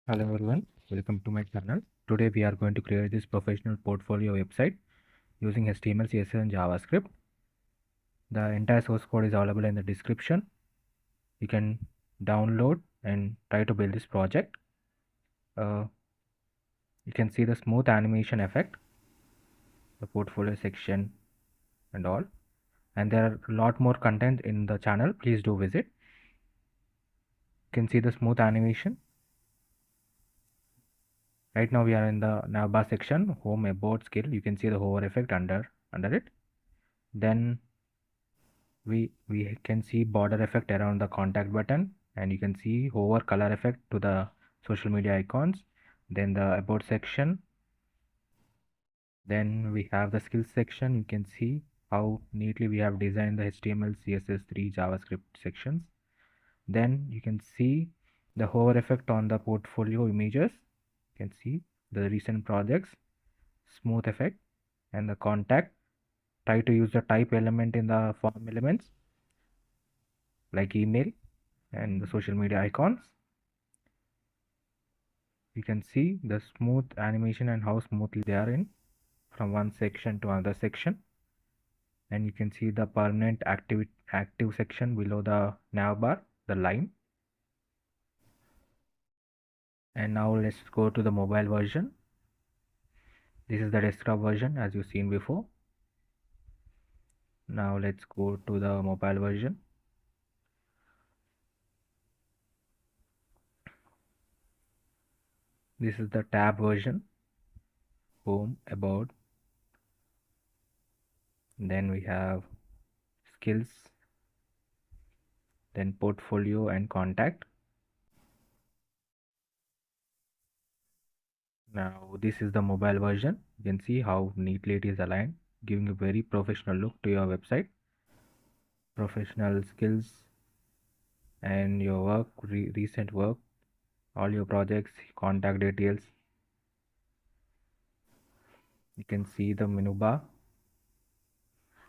Hello everyone, welcome to my channel. Today we are going to create this professional portfolio website using HTML, CSS and JavaScript. The entire source code is available in the description. You can download and try to build this project. You can see the smooth animation effect, the portfolio section and all. And there are a lot more content in the channel. Please do visit. You can see the smooth animation. Right now we are in the navbar section, home, about, skill. You can see the hover effect under it. Then we can see border effect around the contact button, and you can see hover color effect to the social media icons. Then the about section. Then we have the skills section. You can see how neatly we have designed the HTML, CSS, 3 JavaScript sections. Then you can see the hover effect on the portfolio images. You can see the recent projects, smooth effect, and the contact. Try to use the type element in the form elements like email and the social media icons. You can see the smooth animation and how smoothly they are in from one section to another section. And you can see the permanent active section below the navbar, the line. And now let's go to the mobile version. This is the desktop version as you've seen before. Now let's go to the mobile version. This is the tab version, home, about. Then we have skills, then portfolio and contact. Now this is the mobile version. You can see how neatly it is aligned, giving a very professional look to your website. Professional skills and your work, recent work, all your projects, contact details. You can see the menu bar,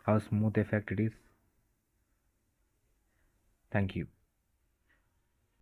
how smooth effect it is. Thank you.